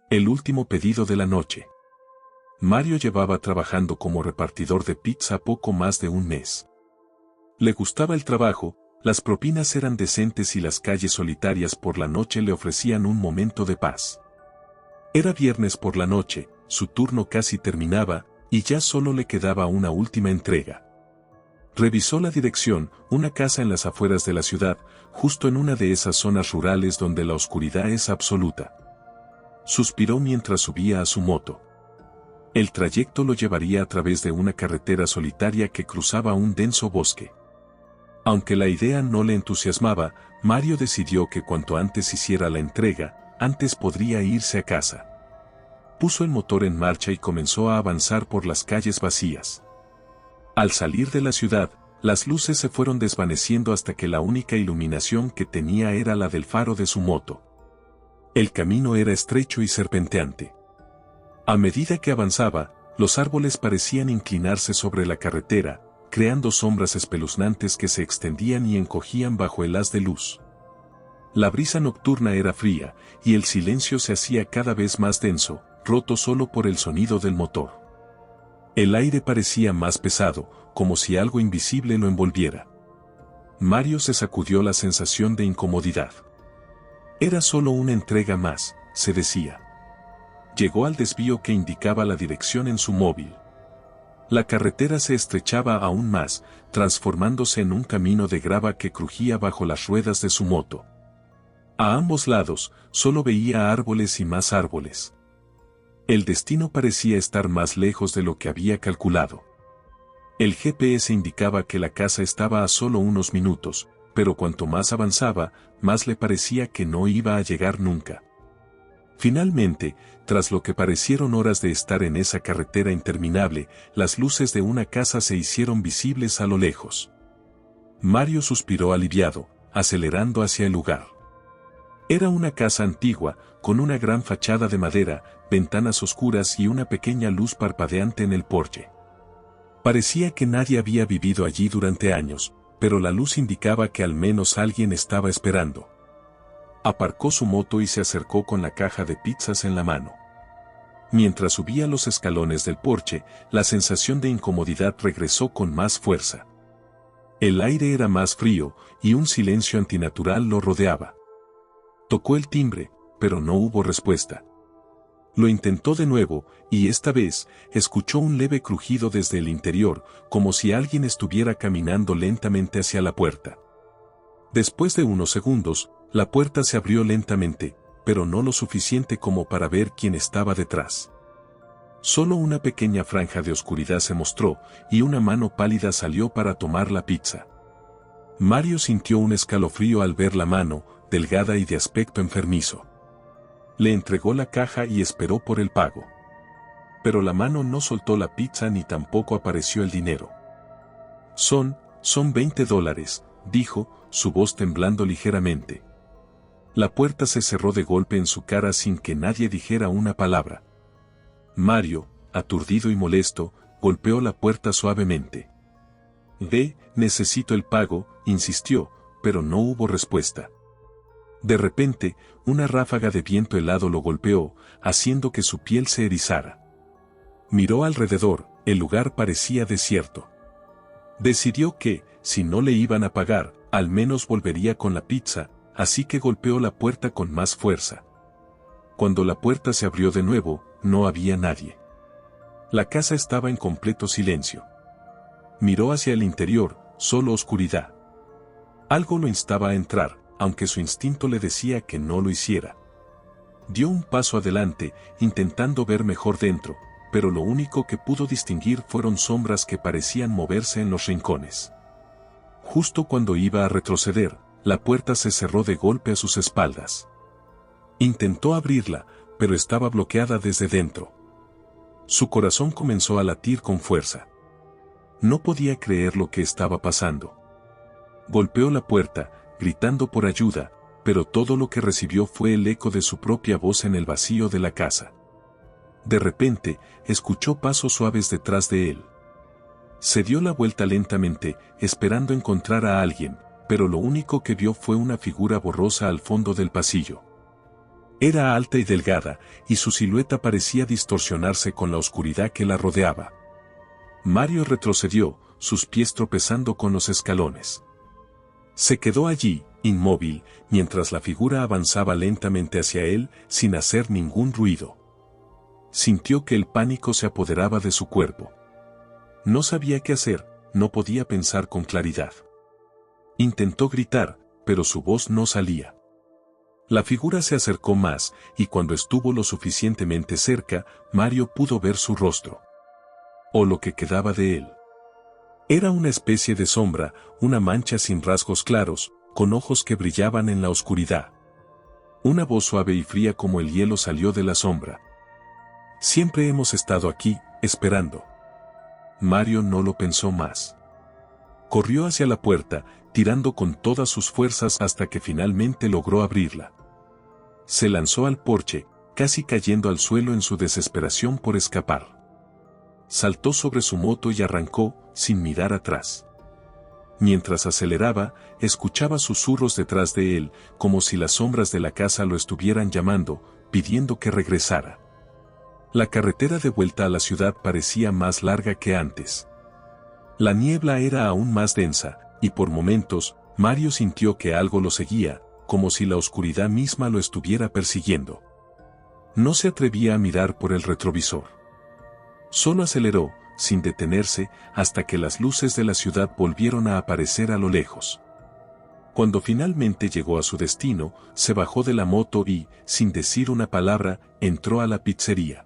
El último pedido de la noche. Mario llevaba trabajando como repartidor de pizza poco más de un mes. Le gustaba el trabajo, las propinas eran decentes y las calles solitarias por la noche le ofrecían un momento de paz. Era viernes por la noche, su turno casi terminaba, y ya solo le quedaba una última entrega. Revisó la dirección, una casa en las afueras de la ciudad, justo en una de esas zonas rurales donde la oscuridad es absoluta. Suspiró mientras subía a su moto. El trayecto lo llevaría a través de una carretera solitaria que cruzaba un denso bosque. Aunque la idea no le entusiasmaba, Mario decidió que cuanto antes hiciera la entrega, antes podría irse a casa. Puso el motor en marcha y comenzó a avanzar por las calles vacías. Al salir de la ciudad, las luces se fueron desvaneciendo hasta que la única iluminación que tenía era la del faro de su moto. El camino era estrecho y serpenteante. A medida que avanzaba, los árboles parecían inclinarse sobre la carretera, creando sombras espeluznantes que se extendían y encogían bajo el haz de luz. La brisa nocturna era fría, y el silencio se hacía cada vez más denso, roto solo por el sonido del motor. El aire parecía más pesado, como si algo invisible lo envolviera. Mario se sacudió la sensación de incomodidad. Era solo una entrega más, se decía. Llegó al desvío que indicaba la dirección en su móvil. La carretera se estrechaba aún más, transformándose en un camino de grava que crujía bajo las ruedas de su moto. A ambos lados, solo veía árboles y más árboles. El destino parecía estar más lejos de lo que había calculado. El GPS indicaba que la casa estaba a solo unos minutos, pero cuanto más avanzaba, más le parecía que no iba a llegar nunca. Finalmente, tras lo que parecieron horas de estar en esa carretera interminable, las luces de una casa se hicieron visibles a lo lejos. Mario suspiró aliviado, acelerando hacia el lugar. Era una casa antigua, con una gran fachada de madera, ventanas oscuras y una pequeña luz parpadeante en el porche. Parecía que nadie había vivido allí durante años, pero la luz indicaba que al menos alguien estaba esperando. Aparcó su moto y se acercó con la caja de pizzas en la mano. Mientras subía los escalones del porche, la sensación de incomodidad regresó con más fuerza. El aire era más frío, y un silencio antinatural lo rodeaba. Tocó el timbre, pero no hubo respuesta. Lo intentó de nuevo, y esta vez, escuchó un leve crujido desde el interior, como si alguien estuviera caminando lentamente hacia la puerta. Después de unos segundos, la puerta se abrió lentamente, pero no lo suficiente como para ver quién estaba detrás. Solo una pequeña franja de oscuridad se mostró, y una mano pálida salió para tomar la pizza. Mario sintió un escalofrío al ver la mano, delgada y de aspecto enfermizo. Le entregó la caja y esperó por el pago. Pero la mano no soltó la pizza ni tampoco apareció el dinero. Son $20, dijo, su voz temblando ligeramente. La puerta se cerró de golpe en su cara sin que nadie dijera una palabra. Mario, aturdido y molesto, golpeó la puerta suavemente. Necesito el pago, insistió, pero no hubo respuesta. De repente, una ráfaga de viento helado lo golpeó, haciendo que su piel se erizara. Miró alrededor, el lugar parecía desierto. Decidió que, si no le iban a pagar, al menos volvería con la pizza, así que golpeó la puerta con más fuerza. Cuando la puerta se abrió de nuevo, no había nadie. La casa estaba en completo silencio. Miró hacia el interior, solo oscuridad. Algo lo instaba a entrar, aunque su instinto le decía que no lo hiciera. Dio un paso adelante, intentando ver mejor dentro, pero lo único que pudo distinguir fueron sombras que parecían moverse en los rincones. Justo cuando iba a retroceder, la puerta se cerró de golpe a sus espaldas. Intentó abrirla, pero estaba bloqueada desde dentro. Su corazón comenzó a latir con fuerza. No podía creer lo que estaba pasando. Golpeó la puerta, gritando por ayuda, pero todo lo que recibió fue el eco de su propia voz en el vacío de la casa. De repente, escuchó pasos suaves detrás de él. Se dio la vuelta lentamente, esperando encontrar a alguien, pero lo único que vio fue una figura borrosa al fondo del pasillo. Era alta y delgada, y su silueta parecía distorsionarse con la oscuridad que la rodeaba. Mario retrocedió, sus pies tropezando con los escalones. Se quedó allí, inmóvil, mientras la figura avanzaba lentamente hacia él, sin hacer ningún ruido. Sintió que el pánico se apoderaba de su cuerpo. No sabía qué hacer, no podía pensar con claridad. Intentó gritar, pero su voz no salía. La figura se acercó más, y cuando estuvo lo suficientemente cerca, Mario pudo ver su rostro. O lo que quedaba de él. Era una especie de sombra, una mancha sin rasgos claros, con ojos que brillaban en la oscuridad. Una voz suave y fría como el hielo salió de la sombra. Siempre hemos estado aquí, esperando. Mario no lo pensó más. Corrió hacia la puerta, tirando con todas sus fuerzas hasta que finalmente logró abrirla. Se lanzó al porche, casi cayendo al suelo en su desesperación por escapar. Saltó sobre su moto y arrancó, sin mirar atrás. Mientras aceleraba, escuchaba susurros detrás de él, como si las sombras de la casa lo estuvieran llamando, pidiendo que regresara. La carretera de vuelta a la ciudad parecía más larga que antes. La niebla era aún más densa, y por momentos, Mario sintió que algo lo seguía, como si la oscuridad misma lo estuviera persiguiendo. No se atrevía a mirar por el retrovisor. Solo aceleró, sin detenerse, hasta que las luces de la ciudad volvieron a aparecer a lo lejos. Cuando finalmente llegó a su destino, se bajó de la moto y, sin decir una palabra, entró a la pizzería.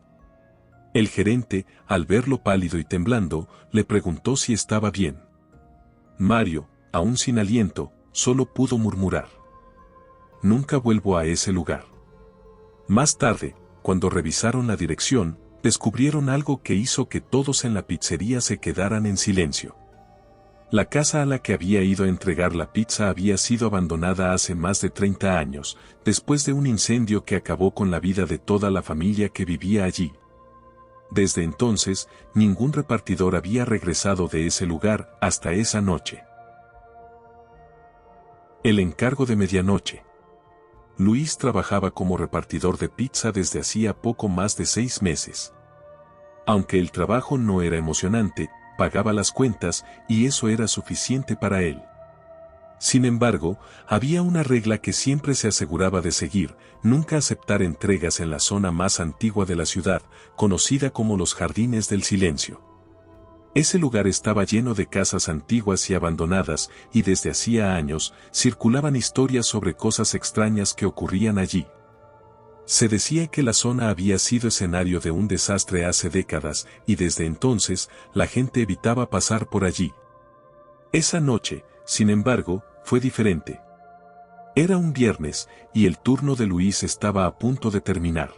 El gerente, al verlo pálido y temblando, le preguntó si estaba bien. Mario, aún sin aliento, solo pudo murmurar: «Nunca vuelvo a ese lugar». Más tarde, cuando revisaron la dirección, descubrieron algo que hizo que todos en la pizzería se quedaran en silencio. La casa a la que había ido a entregar la pizza había sido abandonada hace más de 30 años, después de un incendio que acabó con la vida de toda la familia que vivía allí. Desde entonces, ningún repartidor había regresado de ese lugar hasta esa noche. El encargo de medianoche. Luis trabajaba como repartidor de pizza desde hacía poco más de 6 meses. Aunque el trabajo no era emocionante, pagaba las cuentas y eso era suficiente para él. Sin embargo, había una regla que siempre se aseguraba de seguir: nunca aceptar entregas en la zona más antigua de la ciudad, conocida como los Jardines del Silencio. Ese lugar estaba lleno de casas antiguas y abandonadas, y desde hacía años, circulaban historias sobre cosas extrañas que ocurrían allí. Se decía que la zona había sido escenario de un desastre hace décadas, y desde entonces, la gente evitaba pasar por allí. Esa noche, sin embargo, fue diferente. Era un viernes, y el turno de Luis estaba a punto de terminar.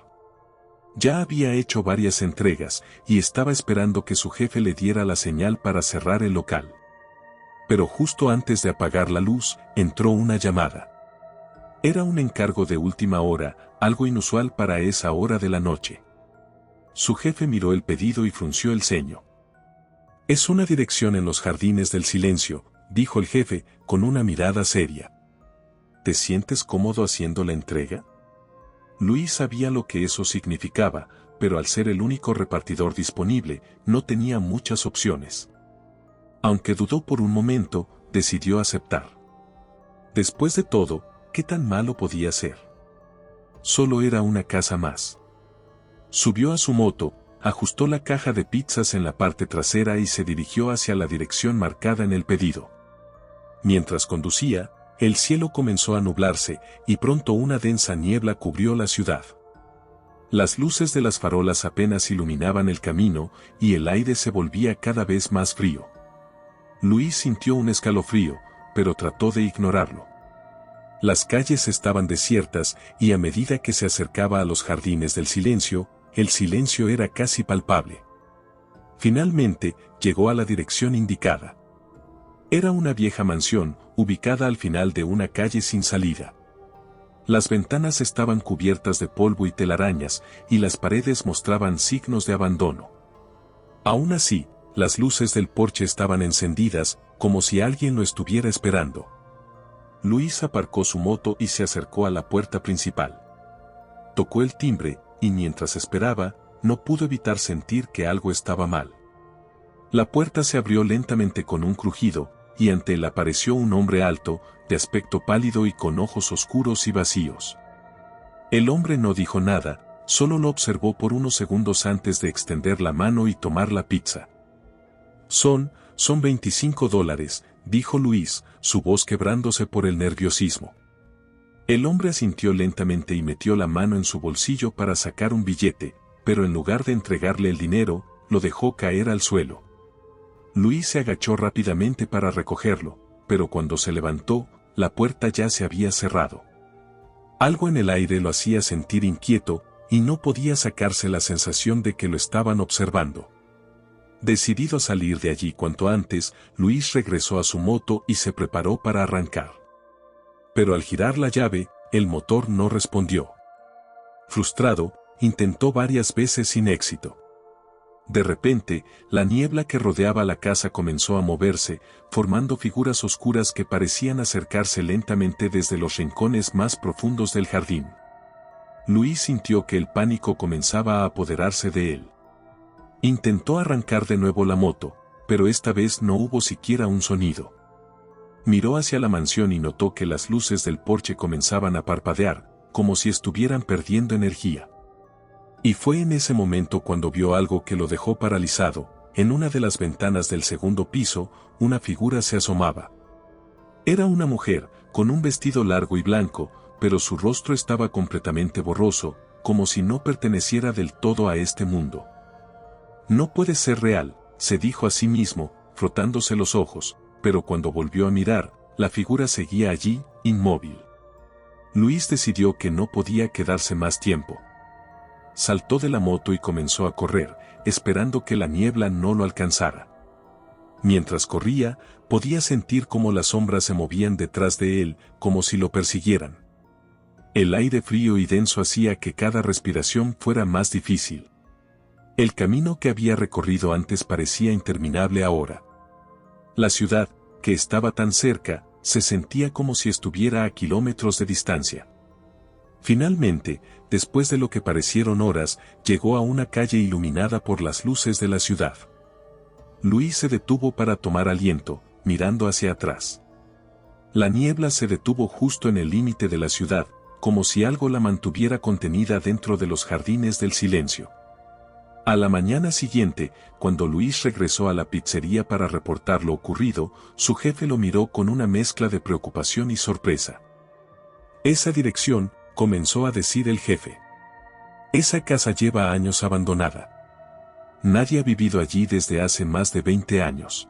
Ya había hecho varias entregas, y estaba esperando que su jefe le diera la señal para cerrar el local. Pero justo antes de apagar la luz, entró una llamada. Era un encargo de última hora, algo inusual para esa hora de la noche. Su jefe miró el pedido y frunció el ceño. «Es una dirección en los Jardines del Silencio», dijo el jefe, con una mirada seria. «¿Te sientes cómodo haciendo la entrega?» Luis sabía lo que eso significaba, pero al ser el único repartidor disponible, no tenía muchas opciones. Aunque dudó por un momento, decidió aceptar. Después de todo, ¿qué tan malo podía ser? Solo era una casa más. Subió a su moto, ajustó la caja de pizzas en la parte trasera y se dirigió hacia la dirección marcada en el pedido. Mientras conducía, el cielo comenzó a nublarse, y pronto una densa niebla cubrió la ciudad. Las luces de las farolas apenas iluminaban el camino, y el aire se volvía cada vez más frío. Luis sintió un escalofrío, pero trató de ignorarlo. Las calles estaban desiertas, y a medida que se acercaba a los Jardines del Silencio, el silencio era casi palpable. Finalmente, llegó a la dirección indicada. Era una vieja mansión, ubicada al final de una calle sin salida. Las ventanas estaban cubiertas de polvo y telarañas, y las paredes mostraban signos de abandono. Aún así, las luces del porche estaban encendidas, como si alguien lo estuviera esperando. Luis aparcó su moto y se acercó a la puerta principal. Tocó el timbre, y mientras esperaba, no pudo evitar sentir que algo estaba mal. La puerta se abrió lentamente con un crujido, y ante él apareció un hombre alto, de aspecto pálido y con ojos oscuros y vacíos. El hombre no dijo nada, solo lo observó por unos segundos antes de extender la mano y tomar la pizza. Son $25, dijo Luis, su voz quebrándose por el nerviosismo. El hombre asintió lentamente y metió la mano en su bolsillo para sacar un billete, pero en lugar de entregarle el dinero, lo dejó caer al suelo. Luis se agachó rápidamente para recogerlo, pero cuando se levantó, la puerta ya se había cerrado. Algo en el aire lo hacía sentir inquieto, y no podía sacarse la sensación de que lo estaban observando. Decidido a salir de allí cuanto antes, Luis regresó a su moto y se preparó para arrancar. Pero al girar la llave, el motor no respondió. Frustrado, intentó varias veces sin éxito. De repente, la niebla que rodeaba la casa comenzó a moverse, formando figuras oscuras que parecían acercarse lentamente desde los rincones más profundos del jardín. Luis sintió que el pánico comenzaba a apoderarse de él. Intentó arrancar de nuevo la moto, pero esta vez no hubo siquiera un sonido. Miró hacia la mansión y notó que las luces del porche comenzaban a parpadear, como si estuvieran perdiendo energía. Y fue en ese momento cuando vio algo que lo dejó paralizado. En una de las ventanas del segundo piso, una figura se asomaba. Era una mujer, con un vestido largo y blanco, pero su rostro estaba completamente borroso, como si no perteneciera del todo a este mundo. No puede ser real, se dijo a sí mismo, frotándose los ojos, pero cuando volvió a mirar, la figura seguía allí, inmóvil. Luis decidió que no podía quedarse más tiempo. Saltó de la moto y comenzó a correr, esperando que la niebla no lo alcanzara. Mientras corría, podía sentir cómo las sombras se movían detrás de él, como si lo persiguieran. El aire frío y denso hacía que cada respiración fuera más difícil. El camino que había recorrido antes parecía interminable ahora. La ciudad, que estaba tan cerca, se sentía como si estuviera a kilómetros de distancia. Finalmente, después de lo que parecieron horas, llegó a una calle iluminada por las luces de la ciudad. Luis se detuvo para tomar aliento, mirando hacia atrás. La niebla se detuvo justo en el límite de la ciudad, como si algo la mantuviera contenida dentro de los jardines del silencio. A la mañana siguiente, cuando Luis regresó a la pizzería para reportar lo ocurrido, su jefe lo miró con una mezcla de preocupación y sorpresa. «Esa dirección», comenzó a decir el jefe. «Esa casa lleva años abandonada. Nadie ha vivido allí desde hace más de 20 años».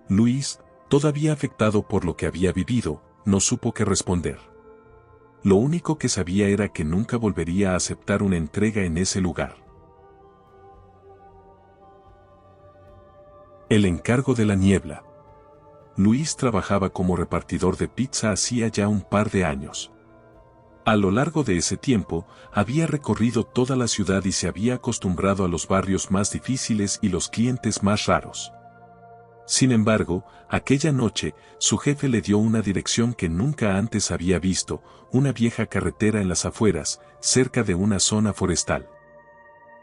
Luis, todavía afectado por lo que había vivido, no supo qué responder. Lo único que sabía era que nunca volvería a aceptar una entrega en ese lugar. El encargo de la niebla. Luis trabajaba como repartidor de pizza hacía ya un par de años. A lo largo de ese tiempo, había recorrido toda la ciudad y se había acostumbrado a los barrios más difíciles y los clientes más raros. Sin embargo, aquella noche, su jefe le dio una dirección que nunca antes había visto, una vieja carretera en las afueras, cerca de una zona forestal.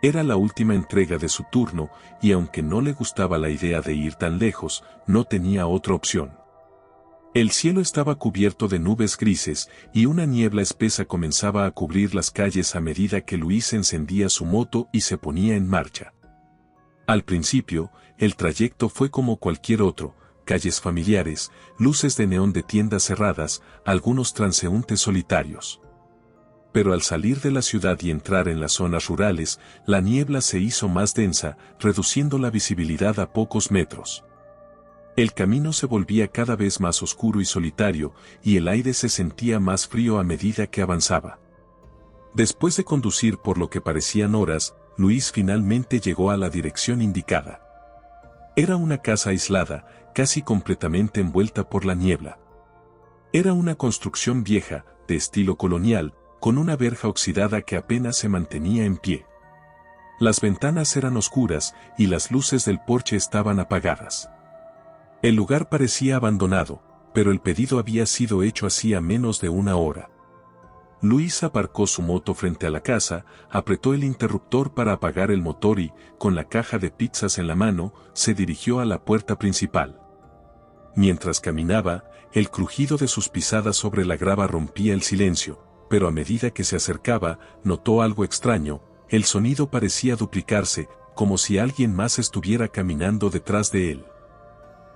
Era la última entrega de su turno, y aunque no le gustaba la idea de ir tan lejos, no tenía otra opción. El cielo estaba cubierto de nubes grises, y una niebla espesa comenzaba a cubrir las calles a medida que Luis encendía su moto y se ponía en marcha. Al principio, el trayecto fue como cualquier otro, calles familiares, luces de neón de tiendas cerradas, algunos transeúntes solitarios. Pero al salir de la ciudad y entrar en las zonas rurales, la niebla se hizo más densa, reduciendo la visibilidad a pocos metros. El camino se volvía cada vez más oscuro y solitario, y el aire se sentía más frío a medida que avanzaba. Después de conducir por lo que parecían horas, Luis finalmente llegó a la dirección indicada. Era una casa aislada, casi completamente envuelta por la niebla. Era una construcción vieja, de estilo colonial, con una verja oxidada que apenas se mantenía en pie. Las ventanas eran oscuras y las luces del porche estaban apagadas. El lugar parecía abandonado, pero el pedido había sido hecho hacía menos de una hora. Luis aparcó su moto frente a la casa, apretó el interruptor para apagar el motor y, con la caja de pizzas en la mano, se dirigió a la puerta principal. Mientras caminaba, el crujido de sus pisadas sobre la grava rompía el silencio, pero a medida que se acercaba, notó algo extraño, el sonido parecía duplicarse, como si alguien más estuviera caminando detrás de él.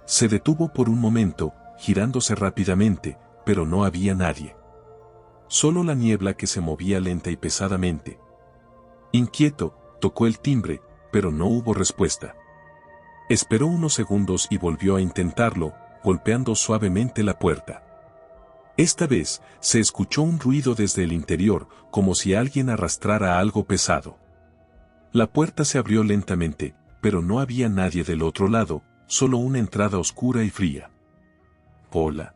Se detuvo por un momento, girándose rápidamente, pero no había nadie. Solo la niebla que se movía lenta y pesadamente. Inquieto, tocó el timbre, pero no hubo respuesta. Esperó unos segundos y volvió a intentarlo, golpeando suavemente la puerta. Esta vez, se escuchó un ruido desde el interior, como si alguien arrastrara algo pesado. La puerta se abrió lentamente, pero no había nadie del otro lado, solo una entrada oscura y fría. «Hola»,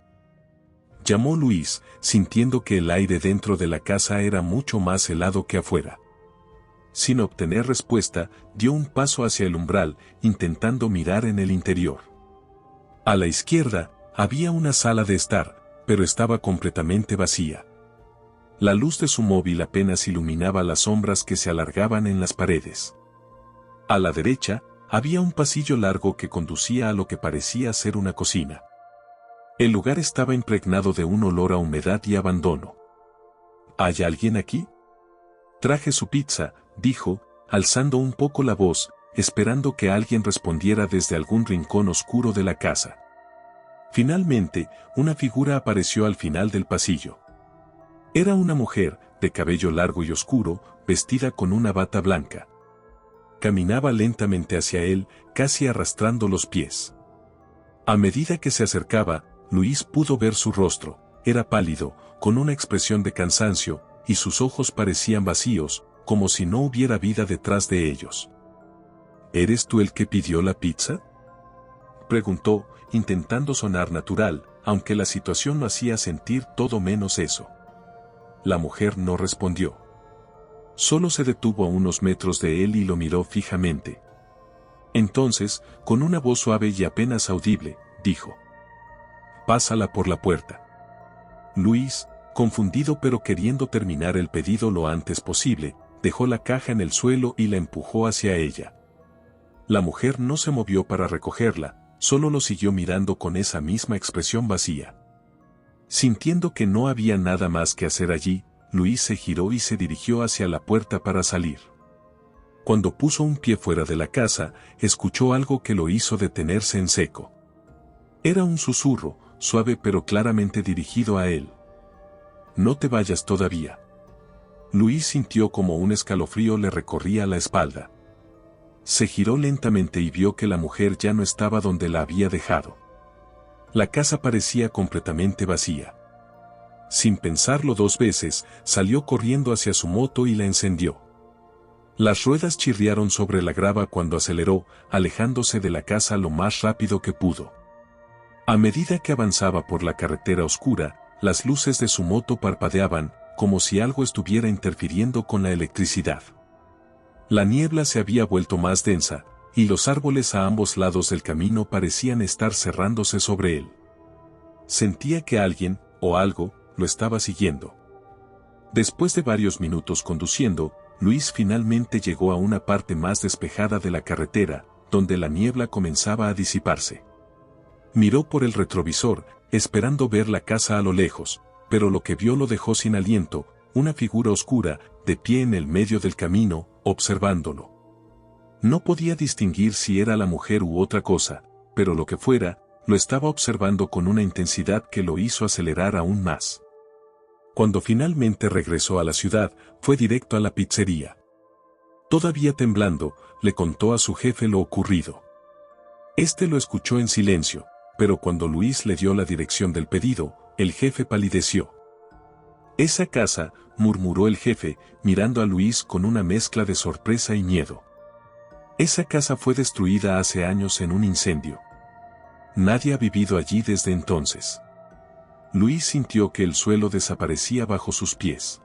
llamó Luis, sintiendo que el aire dentro de la casa era mucho más helado que afuera. Sin obtener respuesta, dio un paso hacia el umbral, intentando mirar en el interior. A la izquierda, había una sala de estar, pero estaba completamente vacía. La luz de su móvil apenas iluminaba las sombras que se alargaban en las paredes. A la derecha, había un pasillo largo que conducía a lo que parecía ser una cocina. El lugar estaba impregnado de un olor a humedad y abandono. ¿Hay alguien aquí? Traje su pizza, dijo, alzando un poco la voz, esperando que alguien respondiera desde algún rincón oscuro de la casa. Finalmente, una figura apareció al final del pasillo. Era una mujer, de cabello largo y oscuro, vestida con una bata blanca. Caminaba lentamente hacia él, casi arrastrando los pies. A medida que se acercaba, Luis pudo ver su rostro, era pálido, con una expresión de cansancio, y sus ojos parecían vacíos, como si no hubiera vida detrás de ellos. ¿Eres tú el que pidió la pizza?, preguntó, intentando sonar natural, aunque la situación lo hacía sentir todo menos eso. La mujer no respondió. Solo se detuvo a unos metros de él y lo miró fijamente. Entonces, con una voz suave y apenas audible, dijo: «Pásala por la puerta». Luis, confundido pero queriendo terminar el pedido lo antes posible, dejó la caja en el suelo y la empujó hacia ella. La mujer no se movió para recogerla, solo lo siguió mirando con esa misma expresión vacía. Sintiendo que no había nada más que hacer allí, Luis se giró y se dirigió hacia la puerta para salir. Cuando puso un pie fuera de la casa, escuchó algo que lo hizo detenerse en seco. Era un susurro, suave pero claramente dirigido a él. «No te vayas todavía». Luis sintió como un escalofrío le recorría la espalda. Se giró lentamente y vio que la mujer ya no estaba donde la había dejado. La casa parecía completamente vacía. Sin pensarlo dos veces, salió corriendo hacia su moto y la encendió. Las ruedas chirriaron sobre la grava cuando aceleró, alejándose de la casa lo más rápido que pudo. A medida que avanzaba por la carretera oscura, las luces de su moto parpadeaban, como si algo estuviera interfiriendo con la electricidad. La niebla se había vuelto más densa, y los árboles a ambos lados del camino parecían estar cerrándose sobre él. Sentía que alguien, o algo, lo estaba siguiendo. Después de varios minutos conduciendo, Luis finalmente llegó a una parte más despejada de la carretera, donde la niebla comenzaba a disiparse. Miró por el retrovisor, esperando ver la casa a lo lejos, pero lo que vio lo dejó sin aliento, una figura oscura, de pie en el medio del camino, observándolo. No podía distinguir si era la mujer u otra cosa, pero lo que fuera, lo estaba observando con una intensidad que lo hizo acelerar aún más. Cuando finalmente regresó a la ciudad, fue directo a la pizzería. Todavía temblando, le contó a su jefe lo ocurrido. Este lo escuchó en silencio, pero cuando Luis le dio la dirección del pedido, el jefe palideció. «Esa casa», murmuró el jefe, mirando a Luis con una mezcla de sorpresa y miedo. «Esa casa fue destruida hace años en un incendio. Nadie ha vivido allí desde entonces». Luis sintió que el suelo desaparecía bajo sus pies.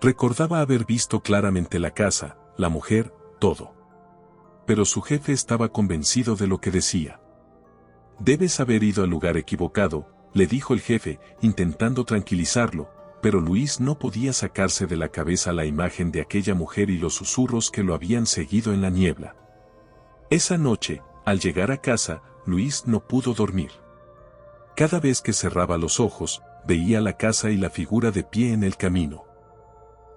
Recordaba haber visto claramente la casa, la mujer, todo. Pero su jefe estaba convencido de lo que decía. «Debes haber ido al lugar equivocado», le dijo el jefe, intentando tranquilizarlo, pero Luis no podía sacarse de la cabeza la imagen de aquella mujer y los susurros que lo habían seguido en la niebla. Esa noche, al llegar a casa, Luis no pudo dormir. Cada vez que cerraba los ojos, veía la casa y la figura de pie en el camino.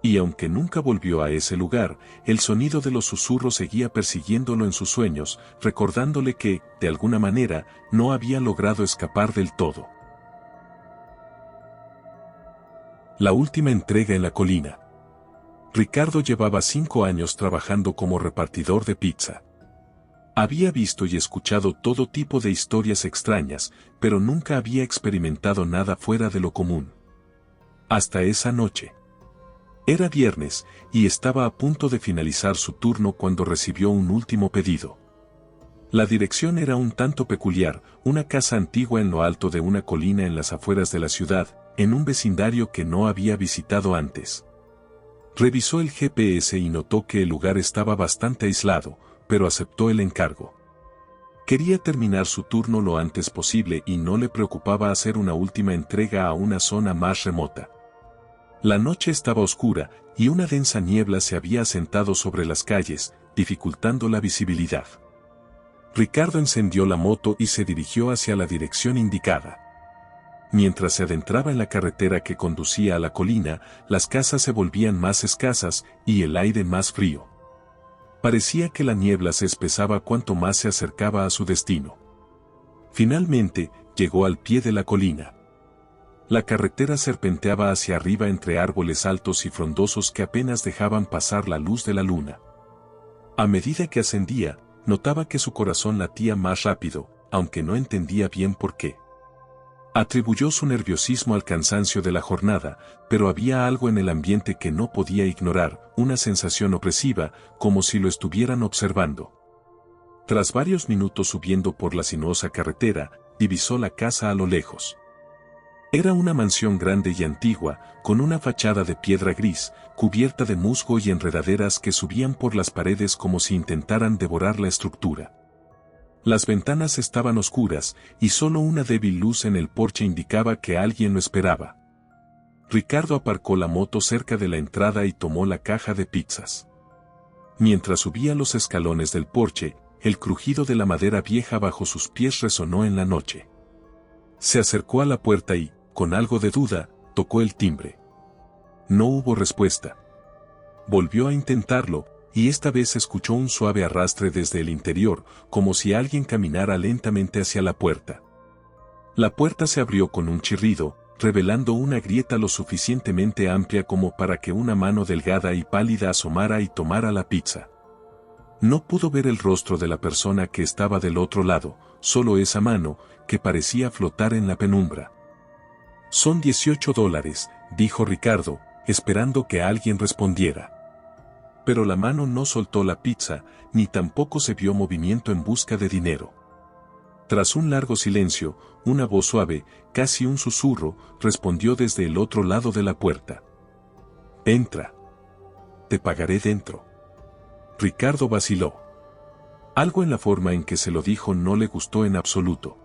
Y aunque nunca volvió a ese lugar, el sonido de los susurros seguía persiguiéndolo en sus sueños, recordándole que, de alguna manera, no había logrado escapar del todo. La última entrega en la colina. Ricardo llevaba 5 años trabajando como repartidor de pizza. Había visto y escuchado todo tipo de historias extrañas, pero nunca había experimentado nada fuera de lo común. Hasta esa noche. Era viernes, y estaba a punto de finalizar su turno cuando recibió un último pedido. La dirección era un tanto peculiar, una casa antigua en lo alto de una colina en las afueras de la ciudad, en un vecindario que no había visitado antes. Revisó el GPS y notó que el lugar estaba bastante aislado, pero aceptó el encargo. Quería terminar su turno lo antes posible y no le preocupaba hacer una última entrega a una zona más remota. La noche estaba oscura, y una densa niebla se había asentado sobre las calles, dificultando la visibilidad. Ricardo encendió la moto y se dirigió hacia la dirección indicada. Mientras se adentraba en la carretera que conducía a la colina, las casas se volvían más escasas y el aire más frío. Parecía que la niebla se espesaba cuanto más se acercaba a su destino. Finalmente, llegó al pie de la colina. La carretera serpenteaba hacia arriba entre árboles altos y frondosos que apenas dejaban pasar la luz de la luna. A medida que ascendía, notaba que su corazón latía más rápido, aunque no entendía bien por qué. Atribuyó su nerviosismo al cansancio de la jornada, pero había algo en el ambiente que no podía ignorar, una sensación opresiva, como si lo estuvieran observando. Tras varios minutos subiendo por la sinuosa carretera, divisó la casa a lo lejos. Era una mansión grande y antigua, con una fachada de piedra gris, cubierta de musgo y enredaderas que subían por las paredes como si intentaran devorar la estructura. Las ventanas estaban oscuras, y solo una débil luz en el porche indicaba que alguien lo esperaba. Ricardo aparcó la moto cerca de la entrada y tomó la caja de pizzas. Mientras subía los escalones del porche, el crujido de la madera vieja bajo sus pies resonó en la noche. Se acercó a la puerta y, con algo de duda, tocó el timbre. No hubo respuesta. Volvió a intentarlo, y esta vez escuchó un suave arrastre desde el interior, como si alguien caminara lentamente hacia la puerta. La puerta se abrió con un chirrido, revelando una grieta lo suficientemente amplia como para que una mano delgada y pálida asomara y tomara la pizza. No pudo ver el rostro de la persona que estaba del otro lado, solo esa mano, que parecía flotar en la penumbra. «Son $18», dijo Ricardo, esperando que alguien respondiera. Pero la mano no soltó la pizza, ni tampoco se vio movimiento en busca de dinero. Tras un largo silencio, una voz suave, casi un susurro, respondió desde el otro lado de la puerta. «Entra. Te pagaré dentro». Ricardo vaciló. Algo en la forma en que se lo dijo no le gustó en absoluto.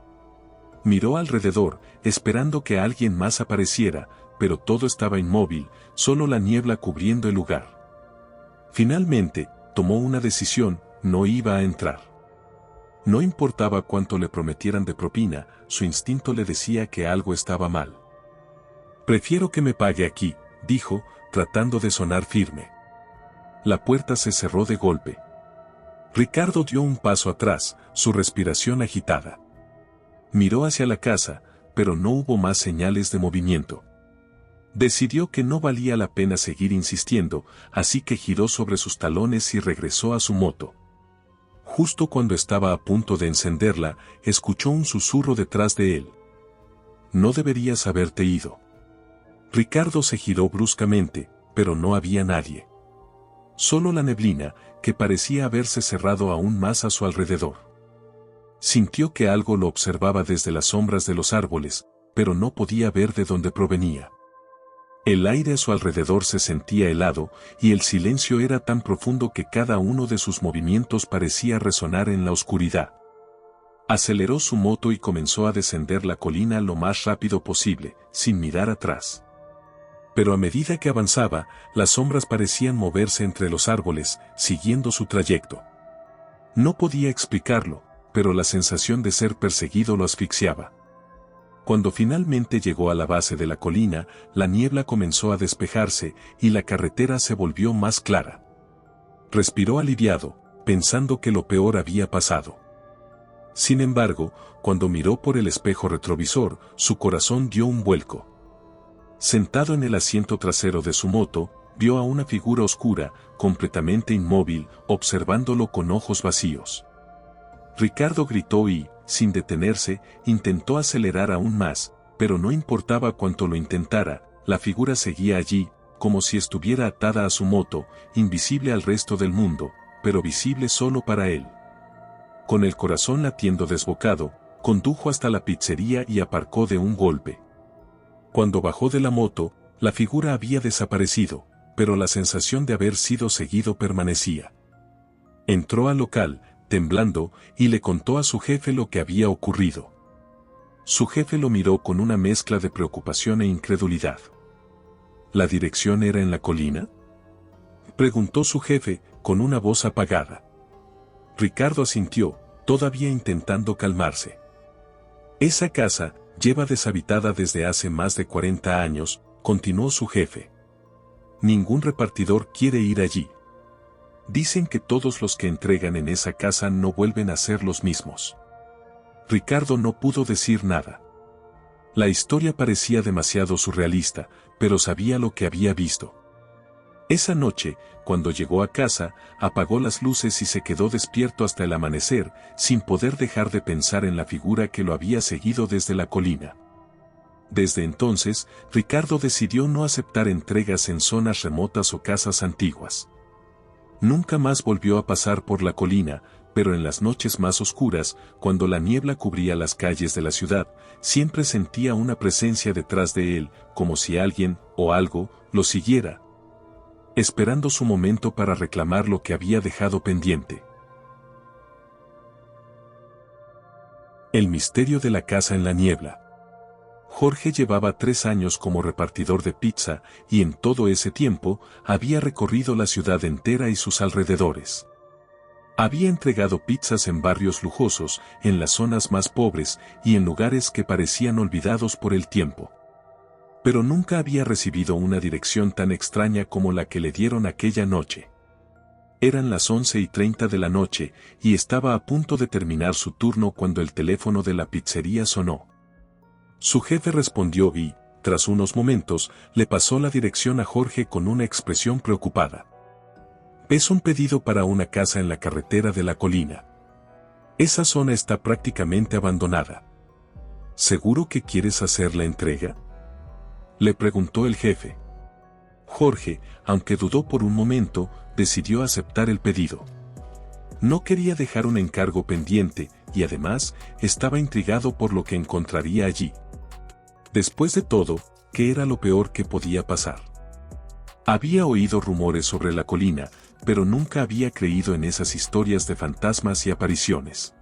Miró alrededor, esperando que alguien más apareciera, pero todo estaba inmóvil, solo la niebla cubriendo el lugar. Finalmente, tomó una decisión: no iba a entrar. No importaba cuánto le prometieran de propina, su instinto le decía que algo estaba mal. «Prefiero que me pague aquí», dijo, tratando de sonar firme. La puerta se cerró de golpe. Ricardo dio un paso atrás, su respiración agitada. Miró hacia la casa, pero no hubo más señales de movimiento. Decidió que no valía la pena seguir insistiendo, así que giró sobre sus talones y regresó a su moto. Justo cuando estaba a punto de encenderla, escuchó un susurro detrás de él. «No deberías haberte ido». Ricardo se giró bruscamente, pero no había nadie. Solo la neblina, que parecía haberse cerrado aún más a su alrededor. Sintió que algo lo observaba desde las sombras de los árboles, pero no podía ver de dónde provenía. El aire a su alrededor se sentía helado, y el silencio era tan profundo que cada uno de sus movimientos parecía resonar en la oscuridad. Aceleró su moto y comenzó a descender la colina lo más rápido posible, sin mirar atrás. Pero a medida que avanzaba, las sombras parecían moverse entre los árboles, siguiendo su trayecto. No podía explicarlo, pero la sensación de ser perseguido lo asfixiaba. Cuando finalmente llegó a la base de la colina, la niebla comenzó a despejarse y la carretera se volvió más clara. Respiró aliviado, pensando que lo peor había pasado. Sin embargo, cuando miró por el espejo retrovisor, su corazón dio un vuelco. Sentado en el asiento trasero de su moto, vio a una figura oscura, completamente inmóvil, observándolo con ojos vacíos. Ricardo gritó y, sin detenerse, intentó acelerar aún más, pero no importaba cuánto lo intentara, la figura seguía allí, como si estuviera atada a su moto, invisible al resto del mundo, pero visible solo para él. Con el corazón latiendo desbocado, condujo hasta la pizzería y aparcó de un golpe. Cuando bajó de la moto, la figura había desaparecido, pero la sensación de haber sido seguido permanecía. Entró al local, temblando, y le contó a su jefe lo que había ocurrido. Su jefe lo miró con una mezcla de preocupación e incredulidad. ¿La dirección era en la colina?, preguntó su jefe, con una voz apagada. Ricardo asintió, todavía intentando calmarse. Esa casa lleva deshabitada desde hace más de 40 años, continuó su jefe. Ningún repartidor quiere ir allí. Dicen que todos los que entregan en esa casa no vuelven a ser los mismos. Ricardo no pudo decir nada. La historia parecía demasiado surrealista, pero sabía lo que había visto. Esa noche, cuando llegó a casa, apagó las luces y se quedó despierto hasta el amanecer, sin poder dejar de pensar en la figura que lo había seguido desde la colina. Desde entonces, Ricardo decidió no aceptar entregas en zonas remotas o casas antiguas. Nunca más volvió a pasar por la colina, pero en las noches más oscuras, cuando la niebla cubría las calles de la ciudad, siempre sentía una presencia detrás de él, como si alguien, o algo, lo siguiera, esperando su momento para reclamar lo que había dejado pendiente. El misterio de la casa en la niebla. Jorge llevaba 3 años como repartidor de pizza y en todo ese tiempo había recorrido la ciudad entera y sus alrededores. Había entregado pizzas en barrios lujosos, en las zonas más pobres y en lugares que parecían olvidados por el tiempo. Pero nunca había recibido una dirección tan extraña como la que le dieron aquella noche. Eran las 11:30 de la noche y estaba a punto de terminar su turno cuando el teléfono de la pizzería sonó. Su jefe respondió y, tras unos momentos, le pasó la dirección a Jorge con una expresión preocupada. Es un pedido para una casa en la carretera de la colina. Esa zona está prácticamente abandonada. ¿Seguro que quieres hacer la entrega?, le preguntó el jefe. Jorge, aunque dudó por un momento, decidió aceptar el pedido. No quería dejar un encargo pendiente, y además, estaba intrigado por lo que encontraría allí. Después de todo, ¿qué era lo peor que podía pasar? Había oído rumores sobre la colina, pero nunca había creído en esas historias de fantasmas y apariciones.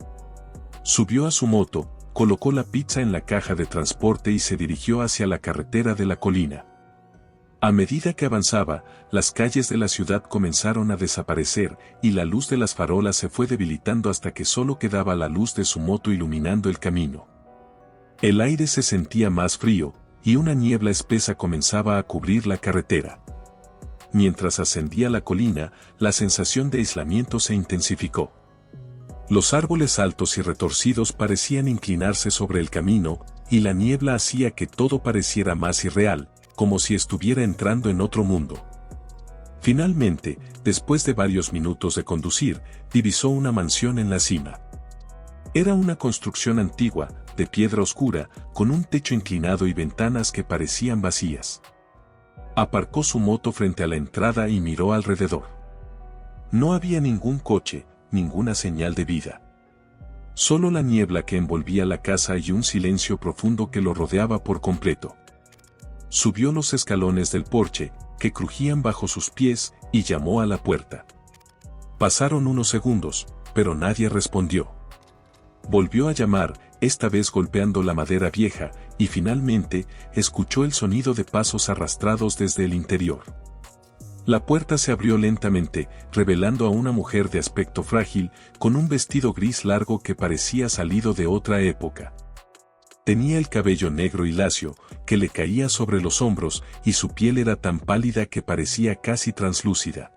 Subió a su moto, colocó la pizza en la caja de transporte y se dirigió hacia la carretera de la colina. A medida que avanzaba, las calles de la ciudad comenzaron a desaparecer y la luz de las farolas se fue debilitando hasta que solo quedaba la luz de su moto iluminando el camino. El aire se sentía más frío, y una niebla espesa comenzaba a cubrir la carretera. Mientras ascendía la colina, la sensación de aislamiento se intensificó. Los árboles altos y retorcidos parecían inclinarse sobre el camino, y la niebla hacía que todo pareciera más irreal, como si estuviera entrando en otro mundo. Finalmente, después de varios minutos de conducir, divisó una mansión en la cima. Era una construcción antigua, de piedra oscura, con un techo inclinado y ventanas que parecían vacías. Aparcó su moto frente a la entrada y miró alrededor. No había ningún coche, ninguna señal de vida. Solo la niebla que envolvía la casa y un silencio profundo que lo rodeaba por completo. Subió los escalones del porche, que crujían bajo sus pies, y llamó a la puerta. Pasaron unos segundos, pero nadie respondió. Volvió a llamar, esta vez golpeando la madera vieja, y finalmente, escuchó el sonido de pasos arrastrados desde el interior. La puerta se abrió lentamente, revelando a una mujer de aspecto frágil, con un vestido gris largo que parecía salido de otra época. Tenía el cabello negro y lacio, que le caía sobre los hombros, y su piel era tan pálida que parecía casi translúcida.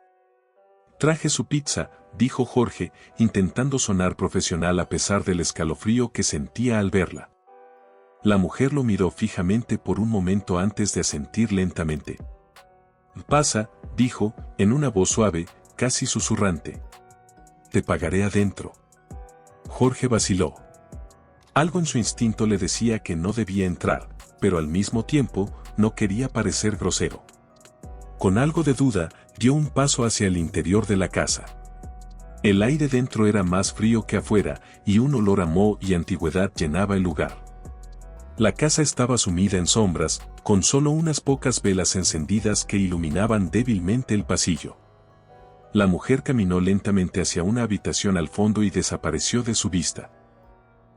«Traje su pizza», dijo Jorge, intentando sonar profesional a pesar del escalofrío que sentía al verla. La mujer lo miró fijamente por un momento antes de asentir lentamente. «Pasa», dijo, en una voz suave, casi susurrante. «Te pagaré adentro». Jorge vaciló. Algo en su instinto le decía que no debía entrar, pero al mismo tiempo, no quería parecer grosero. Con algo de duda, dio un paso hacia el interior de la casa. El aire dentro era más frío que afuera, y un olor a moho y antigüedad llenaba el lugar. La casa estaba sumida en sombras, con solo unas pocas velas encendidas que iluminaban débilmente el pasillo. La mujer caminó lentamente hacia una habitación al fondo y desapareció de su vista.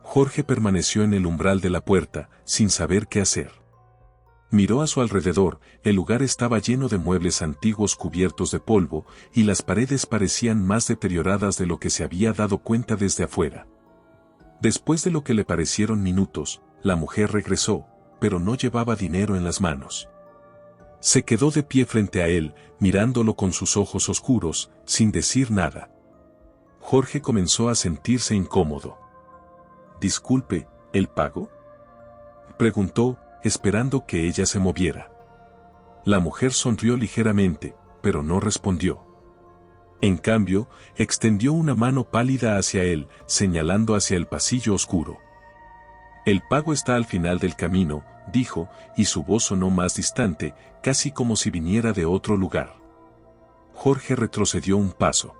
Jorge permaneció en el umbral de la puerta, sin saber qué hacer. Miró a su alrededor, el lugar estaba lleno de muebles antiguos cubiertos de polvo, y las paredes parecían más deterioradas de lo que se había dado cuenta desde afuera. Después de lo que le parecieron minutos, la mujer regresó, pero no llevaba dinero en las manos. Se quedó de pie frente a él, mirándolo con sus ojos oscuros, sin decir nada. Jorge comenzó a sentirse incómodo. «Disculpe, ¿el pago?», preguntó, esperando que ella se moviera. La mujer sonrió ligeramente, pero no respondió. En cambio, extendió una mano pálida hacia él, señalando hacia el pasillo oscuro. «El pago está al final del camino», dijo, y su voz sonó más distante, casi como si viniera de otro lugar. Jorge retrocedió un paso.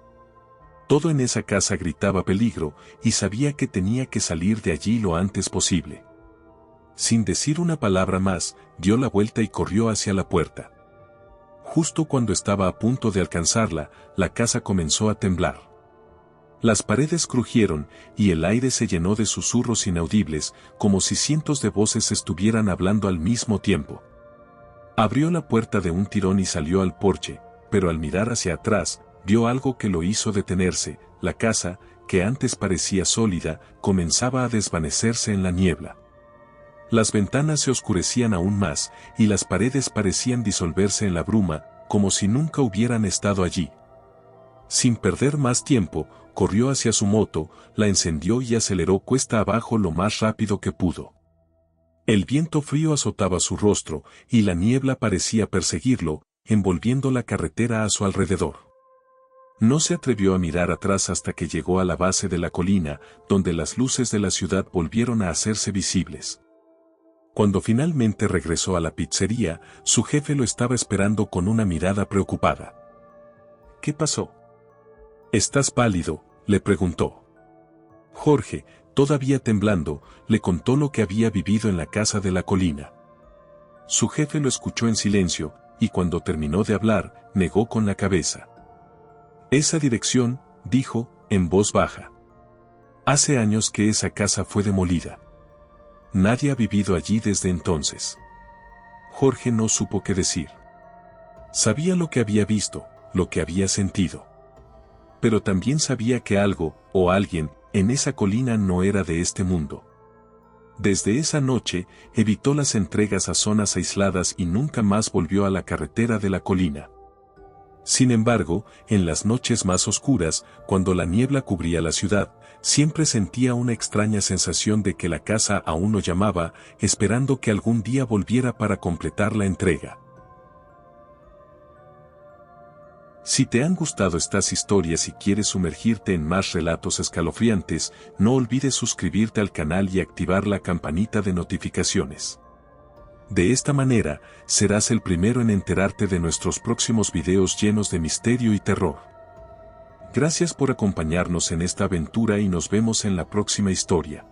Todo en esa casa gritaba peligro, y sabía que tenía que salir de allí lo antes posible. Sin decir una palabra más, dio la vuelta y corrió hacia la puerta. Justo cuando estaba a punto de alcanzarla, la casa comenzó a temblar. Las paredes crujieron, y el aire se llenó de susurros inaudibles, como si cientos de voces estuvieran hablando al mismo tiempo. Abrió la puerta de un tirón y salió al porche, pero al mirar hacia atrás, vio algo que lo hizo detenerse. La casa, que antes parecía sólida, comenzaba a desvanecerse en la niebla. Las ventanas se oscurecían aún más, y las paredes parecían disolverse en la bruma, como si nunca hubieran estado allí. Sin perder más tiempo, corrió hacia su moto, la encendió y aceleró cuesta abajo lo más rápido que pudo. El viento frío azotaba su rostro, y la niebla parecía perseguirlo, envolviendo la carretera a su alrededor. No se atrevió a mirar atrás hasta que llegó a la base de la colina, donde las luces de la ciudad volvieron a hacerse visibles. Cuando finalmente regresó a la pizzería, su jefe lo estaba esperando con una mirada preocupada. «¿Qué pasó? ¿Estás pálido?», le preguntó. Jorge, todavía temblando, le contó lo que había vivido en la casa de la colina. Su jefe lo escuchó en silencio, y cuando terminó de hablar, negó con la cabeza. «Esa dirección», dijo, en voz baja. «Hace años que esa casa fue demolida. Nadie ha vivido allí desde entonces». Jorge no supo qué decir. Sabía lo que había visto, lo que había sentido. Pero también sabía que algo, o alguien, en esa colina no era de este mundo. Desde esa noche, evitó las entregas a zonas aisladas y nunca más volvió a la carretera de la colina. Sin embargo, en las noches más oscuras, cuando la niebla cubría la ciudad, siempre sentía una extraña sensación de que la casa aún lo llamaba, esperando que algún día volviera para completar la entrega. Si te han gustado estas historias y quieres sumergirte en más relatos escalofriantes, no olvides suscribirte al canal y activar la campanita de notificaciones. De esta manera, serás el primero en enterarte de nuestros próximos videos llenos de misterio y terror. Gracias por acompañarnos en esta aventura y nos vemos en la próxima historia.